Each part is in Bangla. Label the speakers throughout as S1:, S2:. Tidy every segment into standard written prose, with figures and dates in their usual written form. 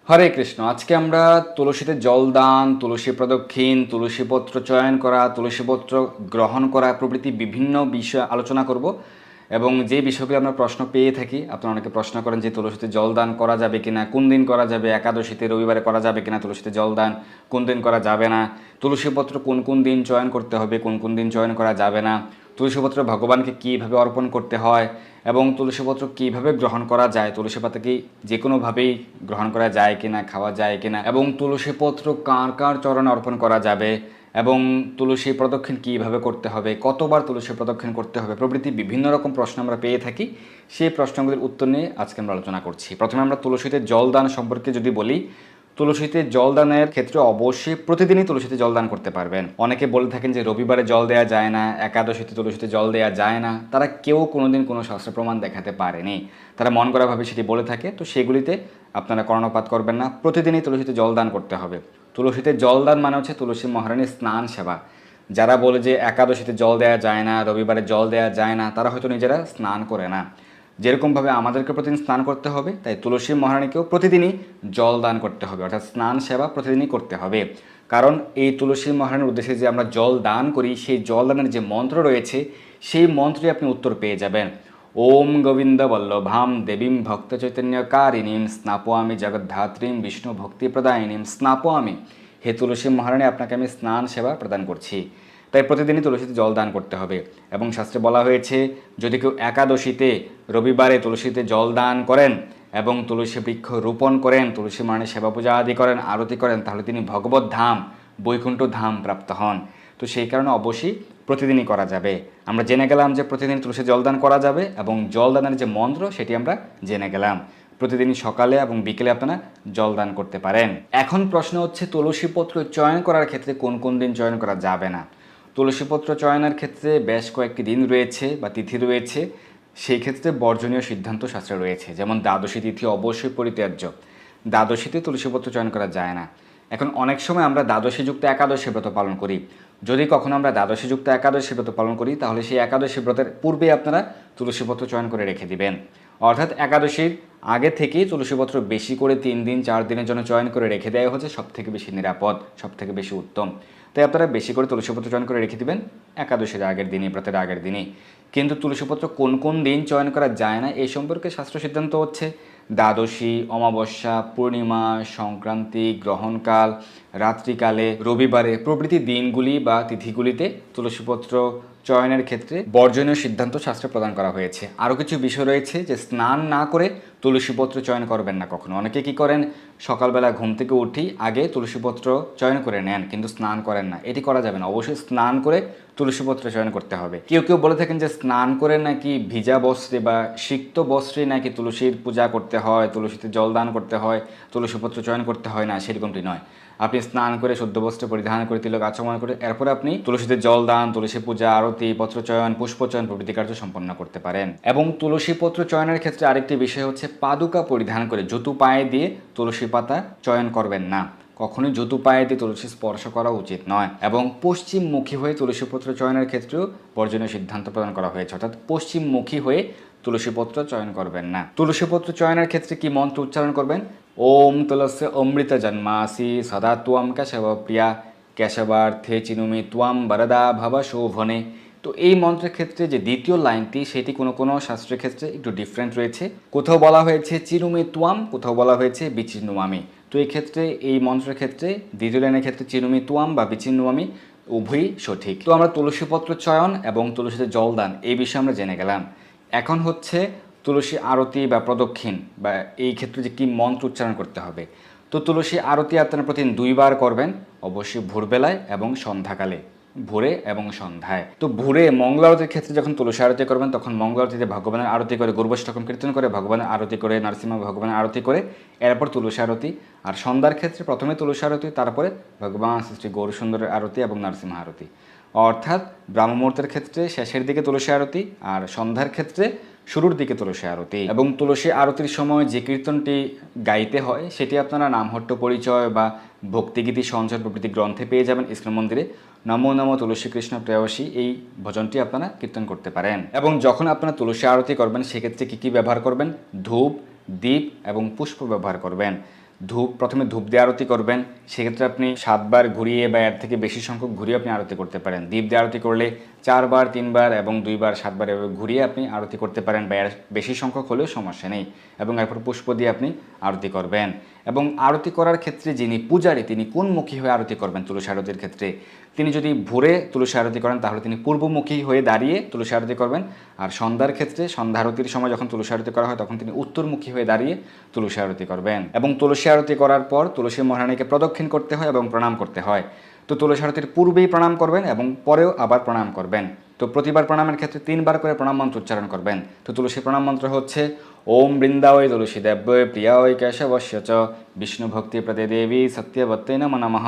S1: হরে কৃষ্ণ। আজকে আমরা তুলসীতে জলদান, তুলসী প্রদক্ষিণ, তুলসী পত্র চয়ন করা, তুলসী পত্র গ্রহণ করা প্রভৃতি বিভিন্ন বিষয় আলোচনা করব। এবং যে বিষয়গুলো আমরা প্রশ্ন পেয়ে থাকি, আপনারা অনেকে প্রশ্ন করেন যে তুলসীতে জলদান করা যাবে কিনা, কোন দিন করা যাবে, একাদশীতে রবিবারে করা যাবে কিনা, তুলসীতে জলদান কোন দিন করা যাবে না, তুলসী পত্র কোন কোন দিন চয়ন করতে হবে, কোন কোন দিন চয়ন করা যাবে না, তুলসীপত্র ভগবানকে কীভাবে অর্পণ করতে হয় এবং তুলসীপত্র কীভাবে গ্রহণ করা যায়, তুলসী পাতা কি যে কোনোভাবেই গ্রহণ করা যায় কিনা, খাওয়া যায় কিনা, এবং তুলসীপত্র কার কার চরণে অর্পণ করা যাবে, এবং তুলসী প্রদক্ষিণ কীভাবে করতে হবে, কতবার তুলসী প্রদক্ষিণ করতে হবে প্রভৃতি বিভিন্ন রকম প্রশ্ন আমরা পেয়ে থাকি। সেই প্রশ্নগুলির উত্তর নিয়ে আজকে আমরা আলোচনা করছি। প্রথমে আমরা তুলসীতে জলদান সম্পর্কে যদি বলি, তুলসীতে জলদানের ক্ষেত্রে অবশ্যই প্রতিদিনই তুলসীতে জলদান করতে পারবেন। অনেকে বলে থাকেন যে রবিবারে জল দেওয়া যায় না, একাদশীতে তুলসীতে জল দেওয়া যায় না, তারা কেউ কোনোদিন কোনো শাস্ত্র প্রমাণ দেখাতে পারেনি। তারা মন করাভাবে সেটি বলে থাকে, তো সেগুলিতে আপনারা কর্ণপাত করবেন না। প্রতিদিনই তুলসীতে জলদান করতে হবে। তুলসীতে জলদান মানে হচ্ছে তুলসী মহারানীর স্নান সেবা। যারা বলে যে একাদশীতে জল দেওয়া যায় না, রবিবারে জল দেওয়া যায় না, তারা হয়তো নিজেরা স্নান করে না। যেরকমভাবে আমাদেরকে প্রতিদিন স্নান করতে হবে, তাই তুলসী মহারানীকেও প্রতিদিনই জল দান করতে হবে, অর্থাৎ স্নান সেবা প্রতিদিনই করতে হবে। কারণ এই তুলসী মহারানীর উদ্দেশ্যে যে আমরা জল দান করি, সেই জল দানের যে মন্ত্র রয়েছে, সেই মন্ত্রে আপনি উত্তর পেয়ে যাবেন। ওম গোবিন্দ বল্লভাম দেবীম ভক্ত চৈতন্যকারিণীম স্নাপয়ামি জগদ্ধাত্রীম বিষ্ণু ভক্তি প্রদায়িনীম স্নাপয়ামি। হে তুলসী মহারানী, আপনাকে আমি স্নান সেবা প্রদান করছি। তাই প্রতিদিনই তুলসীতে জল দান করতে হবে। এবং শাস্ত্রে বলা হয়েছে, যদি কেউ একাদশীতে রবিবারে তুলসীতে জল দান করেন এবং তুলসী বৃক্ষ রোপণ করেন, তুলসী মহারানীর সেবা পূজা আদি করেন, আরতি করেন, তাহলে তিনি ভগবত ধাম, বৈকুণ্ঠ ধাম প্রাপ্ত হন। তো সেই কারণে অবশ্যই প্রতিদিনই করা যাবে। আমরা জেনে গেলাম যে প্রতিদিন তুলসী জলদান করা যাবে, এবং জলদানের যে মন্ত্র সেটি আমরা জেনে গেলাম। প্রতিদিন সকালে এবং বিকেলে আপনারা জলদান করতে পারেন। এখন প্রশ্ন হচ্ছে, তুলসী পত্র চয়ন করার ক্ষেত্রে কোন কোন দিন চয়ন করা যাবে না। তুলসীপত্র চয়নের ক্ষেত্রে বেশ কয়েকটি দিন রয়েছে বা তিথি রয়েছে। সেই ক্ষেত্রে বর্জনীয় সিদ্ধান্ত শাস্ত্রে রয়েছে, যেমন দ্বাদশী তিথি অবশ্যই পরিত্যাজ্য। দ্বাদশীতে তুলসীপত্র চয়ন করা যায় না। এখন অনেক সময় আমরা দ্বাদশীযুক্ত একাদশী ব্রত পালন করি। যদি কখনো আমরা দ্বাদশীযুক্ত একাদশী ব্রত পালন করি, তাহলে সেই একাদশী ব্রতের পূর্বেই আপনারা তুলসীপত্র চয়ন করে রেখে দিবেন। অর্থাৎ একাদশীর আগে থেকেই তুলসীপত্র বেশি করে 3 দিন 4 দিনের জন্য চয়ন করে রেখে দেওয়া হচ্ছে সবথেকে বেশি নিরাপদ, সবথেকে বেশি উত্তম। তাই আপনারা বেশি করে তুলসীপত্র চয়ন করে রেখে দিবেন একাদশীর আগের দিনই, ব্রতের আগের দিনই। কিন্তু তুলসীপত্র কোন কোন দিন চয়ন করা যায় না এই সম্পর্কে শাস্ত্র সিদ্ধান্ত হচ্ছে, দ্বাদশী, অমাবস্যা, পূর্ণিমা, সংক্রান্তি, গ্রহণকাল, রাত্রিকালে, রবিবারে প্রভৃতি দিনগুলি বা তিথিগুলিতে তুলসীপত্র চয়নের ক্ষেত্রে বর্জনীয় সিদ্ধান্ত শাস্ত্রে প্রদান করা হয়েছে। আরও কিছু বিষয় রয়েছে, যে স্নান না করে তুলসীপত্র চয়ন করবেন না কখনো। অনেকে কী করেন, সকালবেলা ঘুম থেকে উঠেই আগে তুলসীপত্র চয়ন করে নেন কিন্তু স্নান করেন না। এটি করা যাবে না, অবশ্যই স্নান করে তুলসীপত্র চয়ন করতে হবে। কেউ কেউ বলে থাকেন যে স্নান করে নাকি ভিজা বস্ত্রে বা সিক্ত বস্ত্রে নাকি তুলসীর পূজা করতে হয়, তুলসীতে জলদান করতে হয়, তুলসীপত্র চয়ন করতে হয় না। সেরকমটি নয়। আপনি স্নান করে শুদ্ধ বস্ত্র পরিধান করে তিলক আচমন করে এরপরে আপনি তুলসীতে জলদান, তুলসী পূজা, আরতি, পত্রচয়ন, পুষ্পচয়ন প্রভৃতি কার্য সম্পন্ন করতে পারেন। এবং তুলসী পত্র চয়নের ক্ষেত্রে আরেকটি বিষয় হচ্ছে, পাদুকা পরিধান করে জুতো পায়ে দিয়ে তুলসী পাতা চয়ন করবেন না। কখনোই জুতো পায়ে দিয়ে তুলসী স্পর্শ করা উচিত নয়। এবং পশ্চিমমুখী হয়ে তুলসীপত্র চয়নের ক্ষেত্রেও বর্জনীয় সিদ্ধান্ত প্রদান করা হয়েছে, অর্থাৎ পশ্চিমমুখী হয়ে তুলসীপত্র চয়ন করবেন না। তুলসীপত্র চয়নের ক্ষেত্রে কি মন্ত্র উচ্চারণ করবেন? ওম তুলস্য অমৃত জন্মাসি সদা ত্বম কেশব প্রিয়া কেশবার্থে চিনুমি ত্বম বরদা ভব শোভনে। তো এই মন্ত্রের ক্ষেত্রে যে দ্বিতীয় লাইনটি, সেটি কোনো কোনো শাস্ত্রের ক্ষেত্রে একটু ডিফারেন্ট রয়েছে। কোথাও বলা হয়েছে চিরুমি ত্বম, কোথাও বলা হয়েছে বিচিন্নুয়ামি। তো এই ক্ষেত্রে, এই মন্ত্রের ক্ষেত্রে দ্বিতীয় লাইনের ক্ষেত্রে চিরুমি ত্বম বা বিচিন্নুয়ামি উভয়ই সঠিক। তো আমরা তুলসীপত্র চয়ন এবং তুলসীতে জলদান এই বিষয়ে আমরা জেনে গেলাম। এখন হচ্ছে তুলসী আরতি বা প্রদক্ষিণ বা এই ক্ষেত্রে যে কী মন্ত্র উচ্চারণ করতে হবে। তো তুলসী আরতি আপনারা প্রতিদিন 2 বার করবেন, অবশ্যই ভোরবেলায় এবং সন্ধ্যাকালে, ভোরে এবং সন্ধ্যায়। তো ভোরে মঙ্গল আরতির ক্ষেত্রে যখন তুলসী আরতি করবেন, তখন মঙ্গল আরতিতে ভগবানের আরতি করে, গুরুবৈষ্ণব কীর্তন করে, ভগবানের আরতি করে, নরসিংহ ভগবানের আরতি করে, এরপর তুলসী আরতি। আর সন্ধ্যার ক্ষেত্রে প্রথমে তুলসী আরতি, তারপরে ভগবান শ্রী গৌরসুন্দরের আরতি এবং নরসিংহ আরতি। অর্থাৎ ব্রাহ্ম মুহূর্তের ক্ষেত্রে শেষের দিকে তুলসী আরতি, আর সন্ধ্যার ক্ষেত্রে শুরুর দিকে তুলসী আরতি। এবং তুলসী আরতির সময় যে কীর্তনটি গাইতে হয়, সেটি আপনারা নামহট্ট পরিচয় বা ভক্তিগীতি সঞ্চয় প্রভৃতি গ্রন্থে পেয়ে যাবেন ইস্কন মন্দিরে। নমো নমো তুলসী কৃষ্ণ প্রেয়সী, এই ভজনটি আপনারা কীর্তন করতে পারেন। এবং যখন আপনারা তুলসী আরতি করবেন, সেক্ষেত্রে কী কী ব্যবহার করবেন? ধূপ, দীপ এবং পুষ্প ব্যবহার করবেন। প্রথমে ধূপ দিয়ে আরতি করবেন, সেক্ষেত্রে আপনি 7 বার ঘুরিয়ে বা এর থেকে বেশি সংখ্যক ঘুরিয়ে আপনি আরতি করতে পারেন। দীপ দিয়ে আরতি করলে 4 বার, 3 বার এবং 2 বার, 7 বার এভাবে ঘুরিয়ে আপনি আরতি করতে পারেন, বা এর বেশি সংখ্যক হলেও সমস্যা নেই। এবং এরপর পুষ্প দিয়ে আপনি আরতি করবেন। এবং আরতি করার ক্ষেত্রে যিনি পূজারী তিনি কোনমুখী হয়ে আরতি করবেন তুলসী আরতির ক্ষেত্রে? তিনি যদি ভোরে তুলসী আরতি করেন তাহলে তিনি পূর্বমুখী হয়ে দাঁড়িয়ে তুলসী আরতি করবেন। আর সন্ধ্যার ক্ষেত্রে সন্ধ্যা আরতির সময় যখন তুলসী আরতি করা হয় তখন তিনি উত্তরমুখী হয়ে দাঁড়িয়ে তুলসী আরতি করবেন। এবং তুলসী আরতি করার পর তুলসী মহারানীকে প্রদক্ষিণ করতে হয় এবং প্রণাম করতে হয়। তো তুলসী আরতির পূর্বেই প্রণাম করবেন এবং পরেও আবার প্রণাম করবেন। তো প্রতিবার প্রণামের ক্ষেত্রে 3 বার করে প্রণাম মন্ত্র উচ্চারণ করবেন। তো তুলসী প্রণাম মন্ত্র হচ্ছে ওম বৃন্দাবৈ তুলসী দেব্যৈ প্রিয়ায় কেশবস্য চ বিষ্ণু ভক্তি প্রদে দেবী সত্যবত্যৈ নমো নমঃ।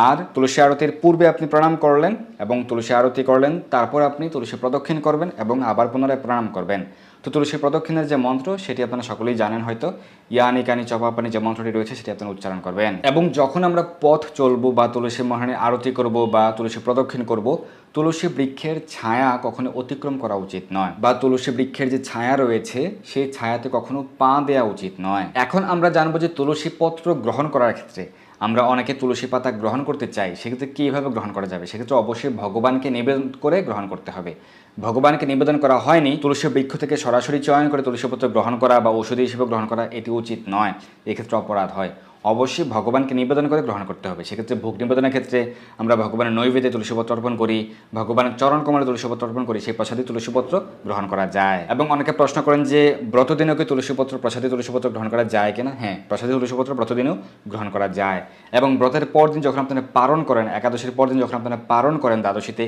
S1: আর তুলসী আরতির পূর্বে আপনি প্রণাম করলেন এবং তুলসী আরতি করলেন, তারপর আপনি তুলসী প্রদক্ষিণ করবেন এবং আবার পুনরায় প্রণাম করবেন। তো তুলসী প্রদক্ষিণের যে মন্ত্র সেটি আপনারা সকলেই জানেন হয়তো, ইয়ানি কানি চপাপানি যে মন্ত্রটি রয়েছে সেটি আপনারা উচ্চারণ করবেন। এবং যখন আমরা পথ চলবো বা তুলসী মহারানীর আরতি করব বা তুলসী প্রদক্ষিণ করব, তুলসী বৃক্ষের ছায়া কখনো অতিক্রম করা উচিত নয়, বা তুলসী বৃক্ষের যে ছায়া রয়েছে সেই ছায়াতে কখনো পা দেওয়া উচিত নয়। এখন আমরা জানবো যে তুলসী পত্র গ্রহণ করার ক্ষেত্রে আমরা অনেকে তুলসী পাতা গ্রহণ করতে চাই, সেক্ষেত্রে কীভাবে গ্রহণ করা যাবে? সেক্ষেত্রে অবশ্যই ভগবানকে নিবেদন করে গ্রহণ করতে হবে। ভগবানকে নিবেদন করা হয়নি তুলসী বৃক্ষ থেকে সরাসরি চয়ন করে তুলসী পত্র গ্রহণ করা বা ঔষধি হিসেবে গ্রহণ করা, এটি উচিত নয়। এক্ষেত্রে অপরাধ হয়। অবশ্যই ভগবানকে নিবেদন করে গ্রহণ করতে হবে। সেক্ষেত্রে ভোগ নিবেদনের ক্ষেত্রে আমরা ভগবানের নৈবেদ্যে তুলসীপত্র অর্পণ করি, ভগবানের চরণ কমলে তুলসীপত্র অর্পণ করি, সেই প্রসাদে তুলসীপত্র গ্রহণ করা যায়। এবং অনেকে প্রশ্ন করেন যে ব্রতদিনেও কি তুলসীপত্র প্রসাদে তুলসীপত্র গ্রহণ করা যায় কিনা? হ্যাঁ, প্রসাদে তুলসীপত্র ব্রতদিনেও গ্রহণ করা যায়। এবং ব্রতের পরদিন যখন আপনারা পারণ করেন, একাদশীর পরদিন যখন আপনারা পারণ করেন দ্বাদশীতে,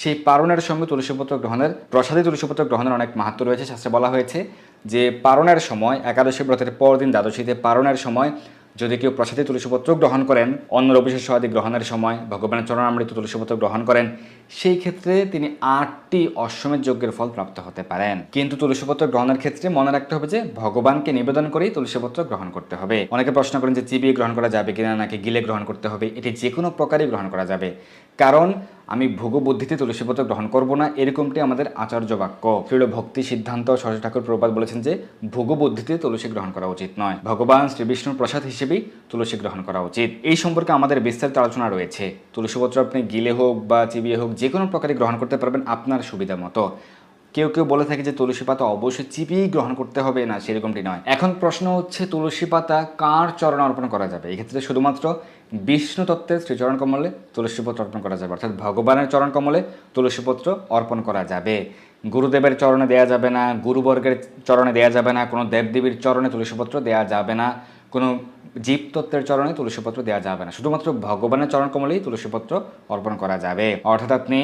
S1: সেই পারণের সঙ্গে তুলসীপত্র গ্রহণের, প্রসাদে তুলসীপত্র গ্রহণের অনেক মাহাত্ম্য রয়েছে। শাস্ত্রে বলা হয়েছে যে পারণের সময়, একাদশী ব্রতের পরদিন দ্বাদশীতে পারণের সময় যদি কেউ প্রসাদে তুলসীপত্র গ্রহণ করেন, অন্ন বিশেষ আদি গ্রহণের সময় ভগবানের চরণামৃত তুলসীপত্র গ্রহণ করেন, সেই ক্ষেত্রে তিনি 8টি অশ্বমেধ যজ্ঞের ফল প্রাপ্ত হতে পারেন। কিন্তু তুলসীপত্র গ্রহণের ক্ষেত্রে মনে রাখতে হবে যে ভগবানকে নিবেদন করেই তুলসীপত্র গ্রহণ করতে হবে। অনেকে প্রশ্ন করেন যে চিবিয়ে গ্রহণ করা যাবে কিনা, নাকি গিলে গ্রহণ করতে হবে? এটি যে কোনো প্রকারই গ্রহণ করা যাবে, কারণ আমি ভোগবুদ্ধিতে তুলসীপত্র গ্রহণ করব না, এরকমটি আমাদের আচার্য বাক্য। শ্রীল ভক্তি সিদ্ধান্ত সরস্বতী ঠাকুর প্রভুপাদ বলেছেন যে ভোগবুদ্ধিতে তুলসী গ্রহণ করা উচিত নয়, ভগবান শ্রী বিষ্ণুর প্রসাদ হিসেবেই তুলসী গ্রহণ করা উচিত। এই সম্পর্কে আমাদের বিস্তারিত আলোচনা রয়েছে। তুলসীপত্র আপনি গিলে হোক বা চিবিয়ে হোক যে কোনো প্রকারে গ্রহণ করতে পারবেন আপনার সুবিধা মতো। কেউ কেউ বলে থাকে যে তুলসী পাতা অবশ্যই চিবিয়েই গ্রহণ করতে হবে, না, সেরকমটি নয়। এখন প্রশ্ন হচ্ছে তুলসী পাতা কার চরণে অর্পণ করা যাবে? এক্ষেত্রে শুধুমাত্র বিষ্ণু তত্ত্বের শ্রীচরণ কমলে তুলসীপত্র অর্পণ করা যাবে, অর্থাৎ ভগবানের চরণ কমলে তুলসীপত্র অর্পণ করা যাবে। গুরুদেবের চরণে দেয়া যাবে না, গুরুবর্গের চরণে দেয়া যাবে না, কোনো দেবদেবীর চরণে তুলসীপত্র দেয়া যাবে না, কোনো জীবতত্ত্বের চরণে তুলসীপত্র দেওয়া যাবে না। শুধুমাত্র ভগবানের চরণ কমলেই তুলসীপত্র অর্পণ করা যাবে। অর্থাৎ আপনি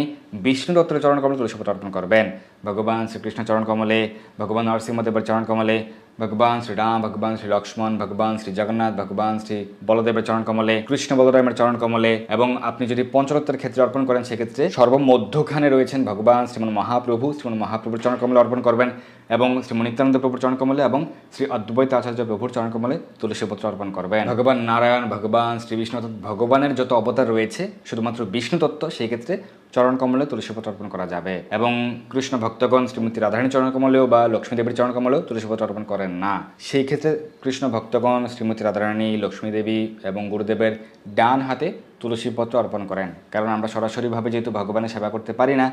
S1: বিষ্ণু দত্তের চরণ কমলে তুলসীপত্র অর্পণ করবেন, ভগবান শ্রীকৃষ্ণ চরণ কমলে, ভগবান নরসিংহদেবের চরণ কমলে, ভগবান শ্রীরাম, ভগবান শ্রী লক্ষ্মণ, ভগবান শ্রী জগন্নাথ, ভগবান শ্রী বলদেবের চরণ কমলে, কৃষ্ণ বলরামের চরণ কমলে। এবং আপনি যদি পঞ্চরত্নের ক্ষেত্রে অর্পণ করেন সেক্ষেত্রে সর্বমধ্যখানে রয়েছেন ভগবান শ্রীমন মহাপ্রভু, শ্রীমন মহাপ্রভুর চরণ কমলে অর্পণ করবেন, এবং শ্রী নিত্যানন্দ প্রভুর চরণ কমলে এবং শ্রী অদ্বৈত আচার্য প্রভুর চরণ কমলে তুলসীপত্র অর্পণ করবেন। ভগবান নারায়ণ, ভগবান শ্রী বিষ্ণু, ভগবানের যত অবতার রয়েছে শুধুমাত্র বিষ্ণু তত্ত্ব, সেই ক্ষেত্রে চরণ কমলে তুলসীপত্র অর্পণ করা যাবে। এবং কৃষ্ণ ভক্তগণ শ্রীমতী রাধারানীর চরণ কমলেও বা লক্ষ্মীদেবীর চরণ কমলেও তুলসীপত্র অর্পণ করেন না। সেই ক্ষেত্রে কৃষ্ণ ভক্তগণ শ্রীমতী রাধারানী, লক্ষ্মীদেবী এবং গুরুদেবের ডান হাতে তুলসীপত্র অর্পণ করেন, কারণ আমরা সরাসরিভাবে যেহেতু ভগবানের সেবা করতে পারি না,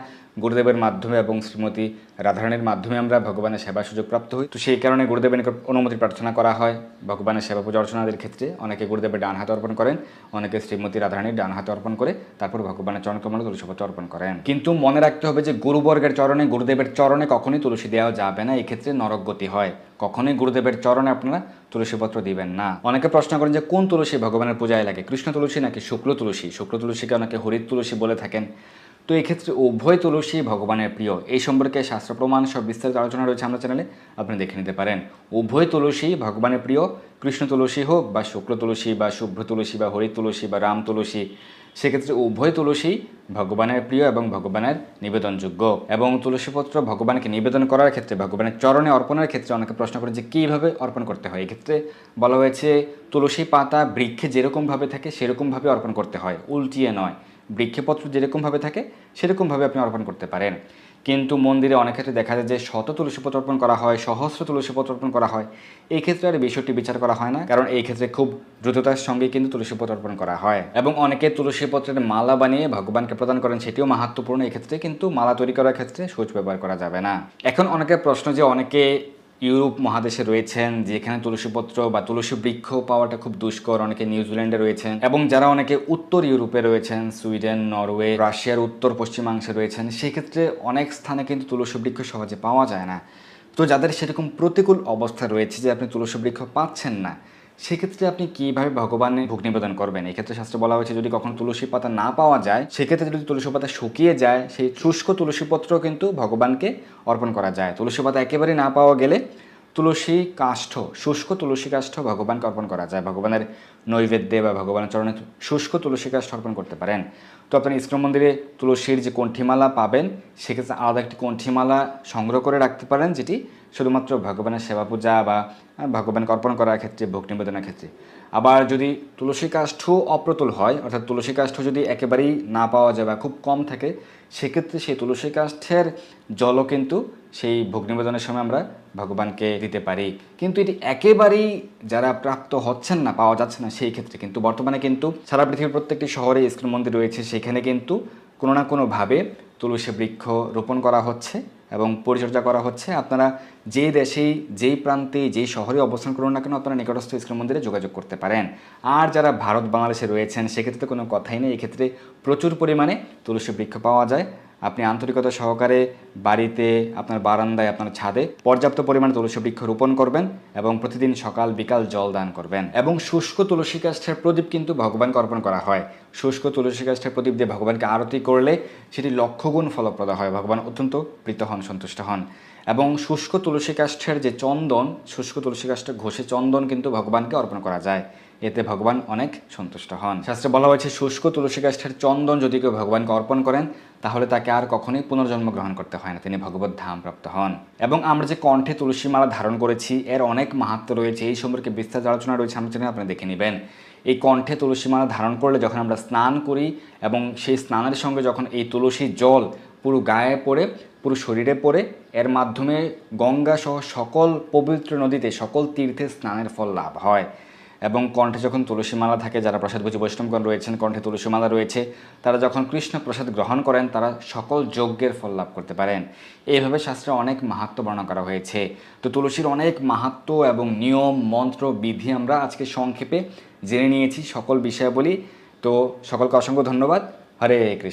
S1: গুরুদেবের মাধ্যমে এবং শ্রীমতী রাধারানীর মাধ্যমে আমরা ভগবানের সেবার সুযোগ প্রাপ্ত হই। তো সেই কারণে গুরুদেবের অনুমতি প্রার্থনা করা হয় ভগবানের সেবা পূজা অর্চনাদের ক্ষেত্রে। অনেকে গুরুদেবের ডান হাতে অর্পণ করেন, অনেকে শ্রীমতী রাধারানীর ডান হাতে অর্পণ করে তারপর ভগবানের চরণ কমলে তুলসীপত্র অর্পণ করেন। কিন্তু মনে রাখতে হবে যে গুরুবর্গের চরণে, গুরুদেবের চরণে কখনোই তুলসী দেওয়া যাবে না, এক্ষেত্রে নরকগতি হয়। কখনোই গুরুদেবের চরণে আপনারা তুলসীপত্র দিবেন না। অনেকে প্রশ্ন করেন যে কোন তুলসী ভগবানের পূজায় লাগে, কৃষ্ণ তুলসী নাকি শুক্ল তুলসী? শুক্ল তুলসীকে অনেকে হরিত তুলসী বলে থাকেন। তো এক্ষেত্রে উভয় তুলসী ভগবানের প্রিয়। এই সম্পর্কে শাস্ত্র প্রমাণ সব বিস্তারিত আলোচনা রয়েছে আমার চ্যানেলে, আপনি দেখে নিতে পারেন। উভয় তুলসী ভগবানের প্রিয়, কৃষ্ণ তুলসী হোক বা শুক্ল তুলসী বা শুভ্র তুলসী বা হরিত তুলসী বা রাম তুলসী, সেক্ষেত্রে উভয় তুলসী ভগবানের প্রিয় এবং ভগবানের নিবেদনযোগ্য। এবং তুলসীপত্র ভগবানকে নিবেদন করার ক্ষেত্রে, ভগবানের চরণে অর্পণের ক্ষেত্রে অনেকে প্রশ্ন করে যে কীভাবে অর্পণ করতে হয়। এক্ষেত্রে বলা হয়েছে তুলসী পাতা বৃক্ষে যেরকমভাবে থাকে সেরকমভাবে অর্পণ করতে হয়, উল্টিয়ে নয়। বৃক্ষপত্র যেরকমভাবে থাকে সেরকমভাবে আপনি অর্পণ করতে পারেন। কিন্তু মন্দিরে অনেক ক্ষেত্রে দেখা যায় যে শত তুলসীপত্র অর্পণ করা হয়, সহস্র তুলসীপত্র অর্পণ করা হয়। এই ক্ষেত্রে আর বিষয়টি বিচার করা হয় না, কারণ এই ক্ষেত্রে খুব দ্রুততার সঙ্গে কিন্তু তুলসীপত্র অর্পণ করা হয়। এবং অনেকে তুলসীপত্রের মালা বানিয়ে ভগবানকে প্রদান করেন, সেটিও মাহাত্ম্যপূর্ণ। এই ক্ষেত্রে কিন্তু মালা তৈরি করার ক্ষেত্রে সূচ ব্যবহার করা যাবে না। এখন অনেকের প্রশ্ন যে অনেকে ইউরোপ মহাদেশে রয়েছেন যেখানে তুলসীপত্র বা তুলসী বৃক্ষ পাওয়াটা খুব দুষ্কর, অনেকে নিউজিল্যান্ডে রয়েছেন, এবং যারা অনেকে উত্তর ইউরোপে রয়েছেন, সুইডেন, নরওয়ে, রাশিয়ার উত্তর পশ্চিমাংশে রয়েছেন, সেক্ষেত্রে অনেক স্থানে কিন্তু তুলসী বৃক্ষ সহজে পাওয়া যায় না। তো যাদের সেরকম প্রতিকূল অবস্থা রয়েছে যে আপনি তুলসী বৃক্ষ পাচ্ছেন না, সেক্ষেত্রে আপনি কীভাবে ভগবানের ভোগ নিবেদন করবেন? এক্ষেত্রে শাস্ত্রে বলা হয়েছে যদি কখনো তুলসী পাতা না পাওয়া যায়, সেক্ষেত্রে যদি তুলসী পাতা শুকিয়ে যায়, সেই শুষ্ক তুলসীপত্র কিন্তু ভগবানকে অর্পণ করা যায়। তুলসী পাতা একেবারেই না পাওয়া গেলে তুলসী কাষ্ঠ, শুষ্ক তুলসী কাষ্ঠ ভগবানকে অর্পণ করা যায়। ভগবানের নৈবেদ্যে বা ভগবানের চরণে শুষ্ক তুলসী কাষ্ঠ অর্পণ করতে পারেন। তো আপনার ইস্কন মন্দিরে তুলসীর যে কণ্ঠিমালা পাবেন, সেক্ষেত্রে আলাদা একটি কণ্ঠিমালা সংগ্রহ করে রাখতে পারেন, যেটি শুধুমাত্র ভগবানের সেবা পূজা বা ভগবানকে অর্পণ করার ক্ষেত্রে, ভোগ নিবেদনের ক্ষেত্রে। আবার যদি তুলসী কাষ্ঠ অপ্রতুল হয়, অর্থাৎ তুলসী কাষ্ঠ যদি একেবারেই না পাওয়া যায় বা খুব কম থাকে, সেক্ষেত্রে সেই তুলসী কাষ্ঠের জলও কিন্তু সেই ভোগ নিবেদনের সময় আমরা ভগবানকে দিতে পারি। কিন্তু এটি একেবারেই যারা প্রাপ্ত হচ্ছেন না, পাওয়া যাচ্ছে না, সেই ক্ষেত্রে কিন্তু বর্তমানে কিন্তু সারা পৃথিবীর প্রত্যেকটি শহরে ইস্কন মন্দির রয়েছে, সেখানে কিন্তু কোনো না কোনোভাবে তুলসী বৃক্ষ রোপণ করা হচ্ছে এবং পরিচর্যা করা হচ্ছে। আপনারা যেই দেশেই, যেই প্রান্তে, যেই শহরে অবস্থান করুন না কেন, আপনারা নিকটস্থ ইস্কন মন্দিরে যোগাযোগ করতে পারেন। আর যারা ভারত বাংলাদেশে রয়েছেন, সেক্ষেত্রে তো কোনো কথাই নেই। এক্ষেত্রে প্রচুর পরিমাণে তুলসী বৃক্ষ পাওয়া যায়। আপনি আন্তরিকতা সহকারে বাড়িতে, আপনার বারান্দায়, আপনার ছাদে পর্যাপ্ত পরিমাণে তুলসী বৃক্ষ রোপণ করবেন এবং প্রতিদিন সকাল বিকাল জল দান করবেন। এবং শুষ্ক তুলসী কাষ্ঠের প্রদীপ কিন্তু ভগবানকে অর্পণ করা হয়। শুষ্ক তুলসী কাষ্ঠের প্রদীপ দিয়ে ভগবানকে আরতি করলে সেটি লক্ষগুণ ফলপ্রদ হয়, ভগবান অত্যন্ত প্রীত হন, সন্তুষ্ট হন। এবং শুষ্ক তুলসী কাষ্ঠের যে চন্দন, শুষ্ক তুলসী কাষ্ঠের ঘষে চন্দন কিন্তু ভগবানকে অর্পণ করা যায়, এতে ভগবান অনেক সন্তুষ্ট হন। শাস্ত্রে বলা হয়েছে শুষ্ক তুলসী কাষ্ঠের চন্দন যদি কেউ ভগবানকে অর্পণ করেন, তাহলে তাকে আর কখনোই পুনর্জন্ম গ্রহণ করতে হয় না, তিনি ভগবত ধাম প্রাপ্ত হন। এবং আমরা যে কণ্ঠে তুলসী মালা ধারণ করেছি, এর অনেক মাহাত্ম্য রয়েছে, এই সম্পর্কে বিস্তারিত আলোচনা রয়েছে, আমরা চ্যানেলে আপনি দেখে নেবেন। এই কণ্ঠে তুলসী মালা ধারণ করলে যখন আমরা স্নান করি এবং সেই স্নানের সঙ্গে যখন এই তুলসী জল পুরো গায়ে পড়ে, পুরো শরীরে পড়ে, এর মাধ্যমে গঙ্গা সহ সকল পবিত্র নদীতে, সকল তীর্থে স্নানের ফল লাভ হয়। এবং কণ্ঠে যখন তুলসীমালা থাকে, যারা প্রসাদভোজী বৈষ্ণবগণ রয়েছেন, কণ্ঠে তুলসীমালা রয়েছে, তারা যখন কৃষ্ণ প্রসাদ গ্রহণ করেন, তারা সকল যজ্ঞের ফল লাভ করতে পারেন। এইভাবে শাস্ত্রে অনেক মাহাত্ম্য বর্ণনা করা হয়েছে। তো তুলসীর অনেক মাহাত্ম্য এবং নিয়ম, মন্ত্র, বিধি আমরা আজকে সংক্ষেপে জেনে নিয়েছি, সকল বিষয়াবলী। তো সকলকে অসংখ্য ধন্যবাদ। হরে কৃষ্ণ।